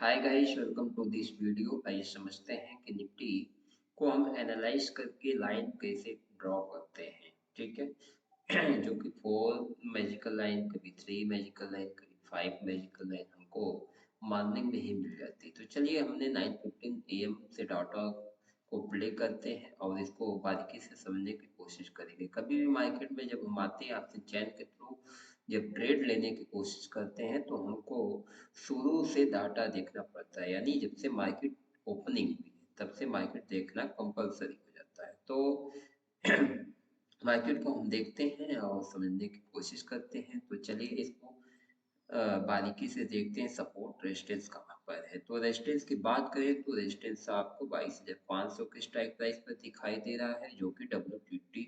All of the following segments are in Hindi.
Hi guys, welcome to this video. आइए समझते हैं कि निफ्टी को हम एनालाइज करके लाइन कैसे ड्रॉ करते हैं। ठीक है। जो कि 4 मैजिकल लाइन, कभी 3 मैजिकल लाइन, कभी 5 मैजिकल लाइन हमको मॉर्निंग में ही मिल जाती है। तो चलिए, हमने 9:15 AM से डाटा को प्ले करते हैं और इसको बारीकी से समझने की कोशिश करेंगे। कभी भी मार्केट में जब हम आते हैं ऑप्शन चैन के थ्रू जब ट्रेड लेने की कोशिश करते हैं तो हमको शुरू से डाटा देखना पड़ता है, यानी जब से मार्केट ओपनिंग हुई है तब से मार्केट देखना कंपलसरी हो जाता है। तो मार्केट को हम देखते हैं और समझने की कोशिश करते हैं। तो चलिए इसको बारीकी से देखते हैं। सपोर्ट रेजिस्टेंस कहाँ पर है। तो रेजिस्टेंस की बात करें तो रेजिस्टेंस आपको 22,500 के स्ट्राइक प्राइस पर दिखाई दे रहा है, जो कि WTT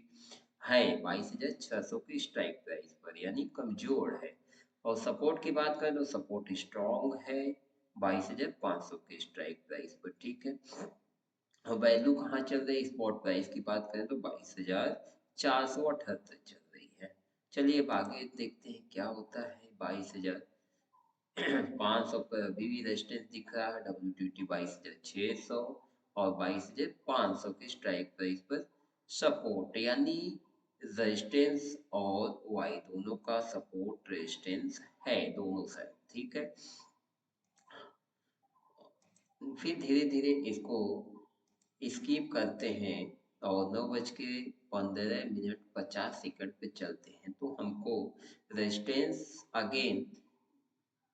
है 22,600 की स्ट्राइक प्राइस पर, यानी कमजोर है। और सपोर्ट की बात करें तो सपोर्ट स्ट्रॉन्ग है 22,500 के स्ट्राइक प्राइस पर। ठीक है। और वैल्यू कहाँ चल रही है, स्पॉट प्राइस की बात करें तो 22,478 चल रही है। चलिए अब आगे देखते हैं क्या होता है। 22,500 पर अभी भी रेजिस्टेंस दिख रहा है, WTT 22,600 और 22,500 की स्ट्राइक प्राइस पर सपोर्ट, यानी रेजिस्टेंस और वाई दोनों का सपोर्ट रेजिस्टेंस है दोनों साइड। ठीक है। फिर धीरे धीरे इसको स्किप करते हैं और 9:15 पे चलते हैं तो हमको रेजिस्टेंस अगेन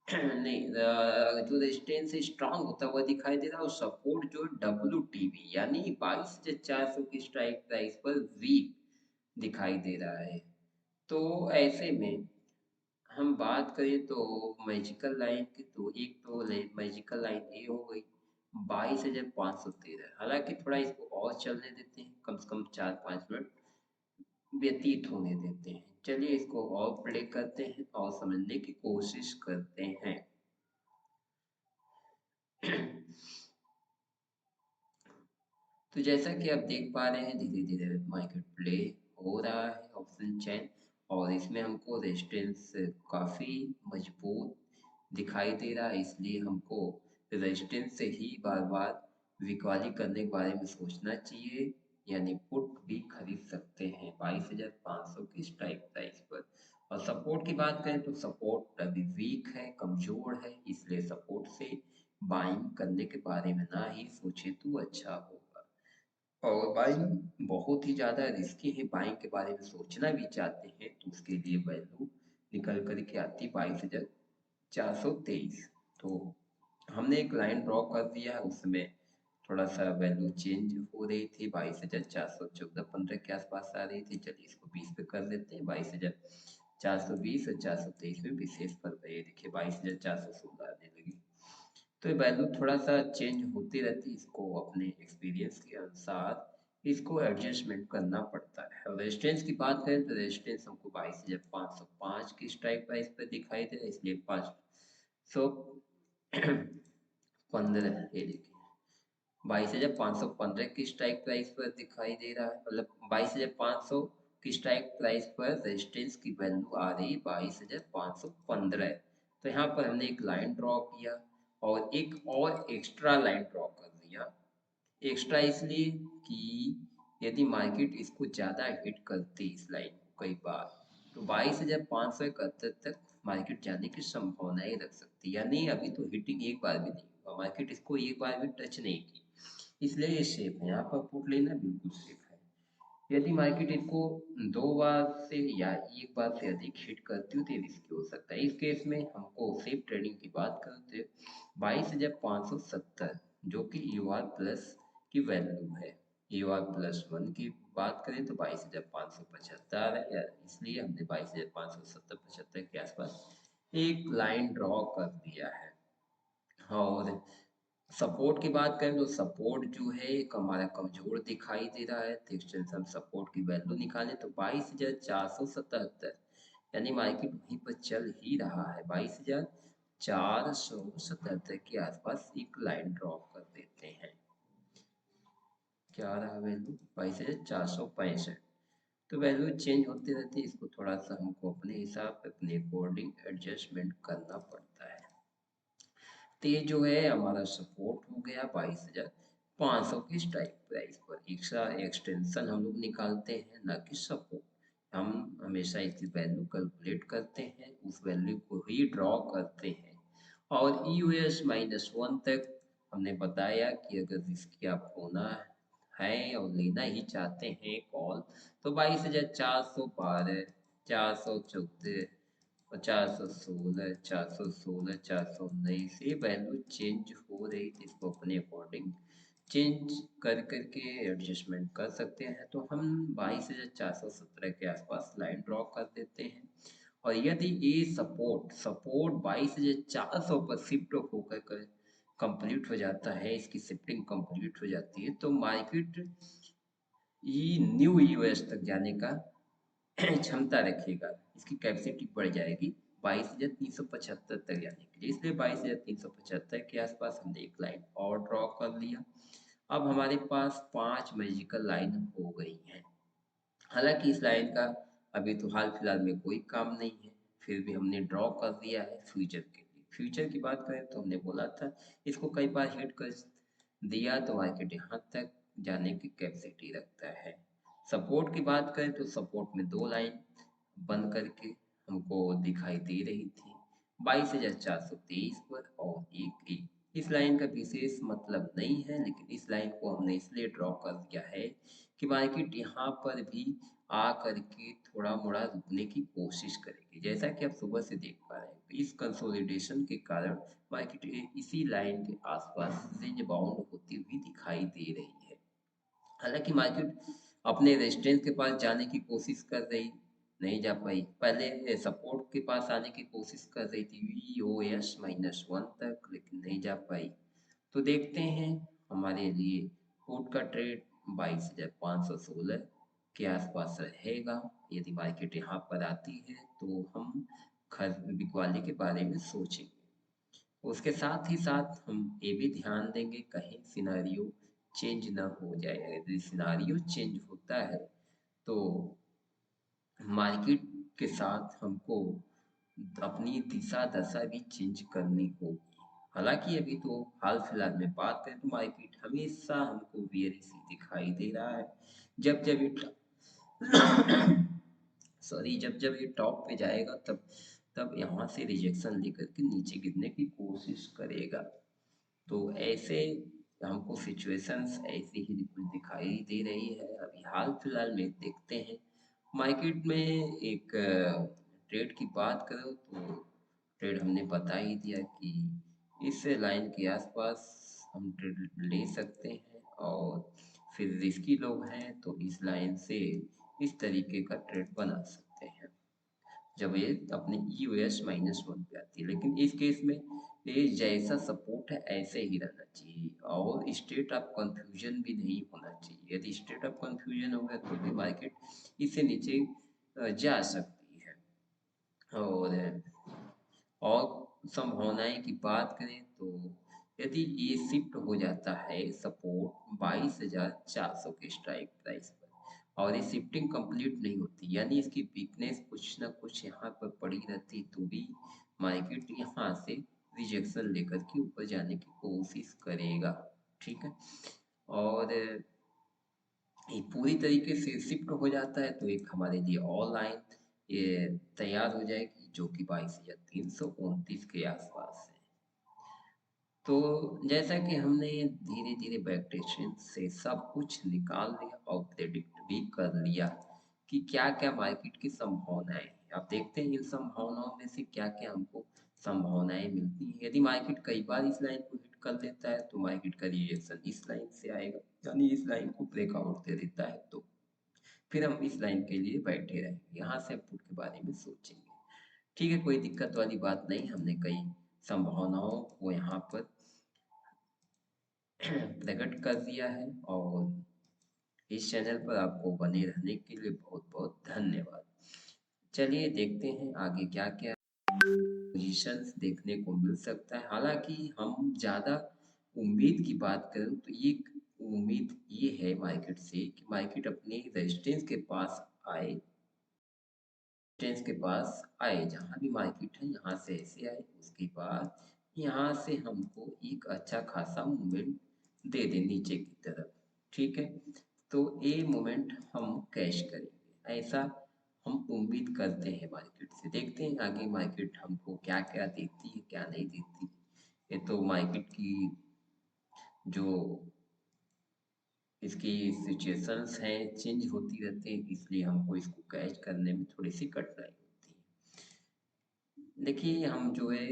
नहीं, जो रेजिस्टेंस स्ट्रांग होता हुआ दिखाई दे रहा है और सपोर्ट जो WTB यानी 22,400 की स्ट्राइक प्राइस पर वीक दिखाई दे रहा है। तो ऐसे में हम बात करें तो मैजिकल लाइन की, तो एक तो मैजिकल लाइन ए हो गई 22,513। हालांकि थोड़ा इसको और चलने देते हैं, कम से कम 4-5 मिनट व्यतीत होने देते हैं। चलिए इसको और प्ले करते हैं और समझने की कोशिश करते हैं। तो जैसा कि आप देख पा रहे हैं, धीरे धीरे मार्केट प्ले हो रहा है ऑप्शन चेन, और इसमें हमको रेजिस्टेंस काफ़ी मजबूत दिखाई दे रहा है। इसलिए हमको रेजिस्टेंस से ही बार बार रिकवरी करने के बारे में सोचना चाहिए, यानी पुट भी खरीद सकते हैं 22,500 की स्ट्राइक प्राइस पर। और सपोर्ट की बात करें तो सपोर्ट अभी वीक है, कमजोर है, इसलिए सपोर्ट से बाइंग करने के बारे में ना ही सोचे तो अच्छा होगा। और बाइंग बहुत ही ज़्यादा रिस्की है, बाइंग के बारे में सोचना भी चाहते हैं तो उसके लिए वैल्यू निकल कर के आती 22,423। तो हमने एक लाइन ड्रॉ कर दिया है, उसमें थोड़ा सा वैल्यू चेंज हो रही थी, 22,414-15 के आसपास आ रही थी। चलिए इसको 20 पे कर देते हैं। 22,420 और 423 में विशेष फर्क है, ये देखिए 22,416 आने लगी। तो ये वैल्यू थोड़ा सा चेंज होती रहती है, इसको अपने एक्सपीरियंस के अनुसार इसको एडजस्टमेंट करना पड़ता है। और रेजिस्टेंस की बात करें तो रेजिस्टेंस हमको 22,505 की स्ट्राइक प्राइस पर दिखाई दे रहा है, इसलिए 515 ये देखिए 22,515 की स्ट्राइक प्राइस पर दिखाई दे रहा है, मतलब 22,500 की स्ट्राइक प्राइस पर रेजिस्टेंस की वैल्यू आ रही 22,515। तो यहाँ पर हमने एक लाइन ड्रॉ किया और एक और एक्स्ट्रा लाइन ड्रॉ कर दिया। एक्स्ट्रा इसलिए कि यदि मार्केट इसको ज़्यादा हिट करती इस लाइन को कई बार, तो 22,571 तक मार्केट जाने की संभावनाएं रख सकती है। यानी अभी तो हिटिंग एक बार भी नहीं हुआ, मार्केट इसको एक बार भी टच नहीं की, इसलिए ये सेफ है। यहाँ पर पुट लेना बिल्कुल सेफ है। यदि मार्केट इसको 2 बार से या एक बार से अधिक हिट करती हो तो रिस्की हो सकता है। इस केस में हमको सेफ ट्रेडिंग की बात करते हैं 22,570, जो कि UR प्लस की वैल्यू है। UR+1 की बात करें तो 22,575 है, इसलिए हमने 22,570-75 के आसपास एक लाइन ड्रॉ कर दिया है। और सपोर्ट की बात करें तो सपोर्ट जो है एक हमारा कमजोर दिखाई दे रहा है। तो एक्सटेंस हम सपोर्ट की वैल्यू निकालें तो 22,477, यानी मार्केट वहीं पर चल ही रहा है। 22,477 के आसपास एक लाइन ड्रॉ कर देते हैं। क्या आ रहा वैल्यू 22,465। तो वैल्यू चेंज होती रहती है, इसको थोड़ा सा हमको अपने हिसाब अपने अकॉर्डिंग एडजस्टमेंट करना पड़ता है। तो ये जो है हमारा सपोर्ट हो गया 22,500 की स्ट्राइक प्राइस पर। एक्स्ट्रा एक्सटेंशन हम लोग निकालते हैं, ना कि सपोर्ट। हम हमेशा इसकी वैल्यू कैलकुलेट करते हैं, उस वैल्यू को ही ड्रॉ करते हैं। और EOS-1 तक हमने बताया कि अगर इसकी आप होना है और लेना ही चाहते हैं कॉल, तो 22,412, 414, 416, 416, 419 से वैल्यू चेंज हो रही थी, इसको अपने अकॉर्डिंग चेंज कर करके एडजस्टमेंट कर सकते हैं। तो हम 22,417 के आसपास लाइन ड्रॉ कर देते हैं। और यदि ये सपोर्ट सपोर्ट 22,400 पर शिफ्ट होकर कंप्लीट हो जाता है, इसकी शिफ्टिंग कंप्लीट हो जाती है, तो मार्केट ये न्यू यूएस तक जाने का क्षमता रखेगा। इसकी कैपेसिटी बढ़ जाएगी 22,375 तक जाने के लिए। इसलिए 22,375 के आसपास हमने एक लाइन और ड्रॉ कर लिया। अब हमारे पास 5 मैजिकल लाइन हो गई हैं। हालांकि इस लाइन का अभी तो हाल फिलहाल में कोई काम नहीं है, फिर भी हमने ड्रॉ कर दिया है फ्यूचर के लिए। फ्यूचर की बात करें तो हमने बोला था इसको कई बार हिट कर दिया तो मार्केट यहाँ तक जाने की कैपेसिटी रखता है। सपोर्ट की बात करें तो सपोर्ट में 2 लाइन बन करके हमको दिखाई दे रही थी, 22,423 पर और एक इस लाइन का विशेष मतलब नहीं है, लेकिन इस लाइन को हमने इसलिए ड्रॉ कर दिया है कि मार्केट यहाँ पर भी आ करके थोड़ा मोड़ा रुकने की कोशिश करेगी। जैसा कि आप सुबह से देख पा रहे हैं, इस कंसोलिडेशन के कारण मार्केट इसी लाइन के आसपास रेंज बाउंड होती हुई दिखाई दे रही है। हालांकि मार्केट अपने रेजिस्टेंस के पास जाने की कोशिश कर रही, नहीं जा पाई। पहले सपोर्ट के पास आने की कोशिश कर रही थी EOS-1 तक, लेकिन नहीं जा पाई। तो देखते हैं हमारे लिए पुट का ट्रेड 22,516 के आसपास रहेगा। यदि मार्केट यहाँ पर आती है तो हम बिकवाली के बारे में सोचेंगे। उसके साथ ही साथ हम ये भी ध्यान देंगे कहीं सिनारियो चेंज ना हो जाए। यदि सिनारियो चेंज होता है तो मार्केट के साथ हमको अपनी दिशा दशा भी चेंज करनी होगी। हालांकि अभी तो हाल फिलहाल में बात करें तो मार्केट हमेशा हमको बेयरिश दिखाई दे रहा है। जब जब ये जब जब ये टॉप पे जाएगा तब तब यहाँ से रिजेक्शन लेकर के नीचे गिरने की कोशिश करेगा। तो ऐसे हमको सिचुएशंस ऐसी ही कुछ दिखाई दे रही है। अभी हाल फिलहाल में देखते हैं मार्केट में एक ट्रेड की बात करो तो ट्रेड हमने बता ही दिया कि इस लाइन के आसपास हम ट्रेड ले सकते हैं। और फिर रिस्की लोग हैं तो इस लाइन से इस तरीके का ट्रेड बना सकते हैं जब ये अपने EOS-1 पे आती है। लेकिन इस केस में ये जैसा सपोर्ट है ऐसे ही रहना चाहिए और स्टेट ऑफ कंफ्यूजन भी नहीं होना चाहिए। यदि स्टेट ऑफ कंफ्यूजन होगा तो भी मार्केट इससे नीचे जा सकती है। और संभावनाएं की बात करें तो यदि ये शिफ्ट हो जाता है सपोर्ट 22,400 के स्ट्राइक प्राइस पर और ये शिफ्टिंग कंप्लीट नहीं होती, यानी इसकी वीकनेस कुछ ना कुछ यहाँ पर पड़ी रहती, तो भी मार्केट यहाँ से रिजेक्शन लेकर के ऊपर जाने की कोशिश करेगा। ठीक है, और ये पूरी तरीके से शिफ्ट हो जाता है तो एक हमारे लिए ऑनलाइन ये तैयार हो जाएगी जो कि 22,329 के आसपास है। तो जैसा कि हमने धीरे धीरे बैकटेशन से सब कुछ निकाल लिया और प्रेडिक्ट भी कर लिया कि क्या क्या मार्केट की संभावनाएं हैं। आप देखते हैं इन संभावनाओं में से क्या क्या हमको संभावनाएं मिलती हैं। यदि मार्केट कई बार इस लाइन को हिट कर लेता है तो मार्केट का रिएक्शन इस लाइन से आएगा, यानी इस लाइन को ब्रेकआउट दे देता है तो फिर हम इस लाइन के लिए बैठे रहेंगे, यहाँ से पुट के बारे में सोचेंगे। ठीक है, कोई दिक्कत वाली बात नहीं। हमने कई संभावनाओं को यहाँ पर प्रकट कर दिया है और इस चैनल पर आपको बने रहने के लिए बहुत बहुत धन्यवाद। चलिए देखते हैं आगे क्या क्या पोजीशंस देखने को मिल सकता है। हालांकि हम ज़्यादा उम्मीद की बात करें तो ये उम्मीद ये है मार्केट से कि मार्केट अपने रेजिस्टेंस के पास आए, रेजिस्टेंस के पास आए, जहाँ भी मार्केट है यहाँ से ऐसे आए, उसके बाद यहाँ से हमको एक अच्छा खासा मूवमेंट दे दे नीचे की तरफ, ठीक है। तो ये मूवमेंट हम कैश करेंगे, ऐसा हम उम्मीद करते हैं मार्केट से। देखते हैं आगे मार्केट हमको क्या क्या देती है क्या नहीं देती। ये तो मार्केट की जो इसकी सिचुएशंस हैं चेंज होती रहती हैं, इसलिए हमको इसको कैच करने में थोड़ी सी कठिनाई होती है। देखिए हम जो है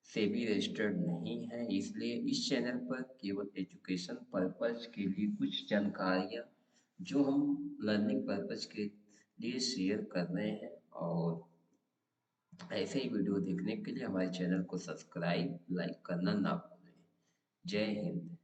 सेबी रजिस्टर्ड नहीं है, इसलिए इस चैनल पर केवल एजुकेशन पर्पज के लिए कुछ जानकारियाँ जो हम लर्निंग पर्पज के लिए शेयर कर रहे हैं। और ऐसे ही वीडियो देखने के लिए हमारे चैनल को सब्सक्राइब लाइक करना ना भूलें। जय हिंद।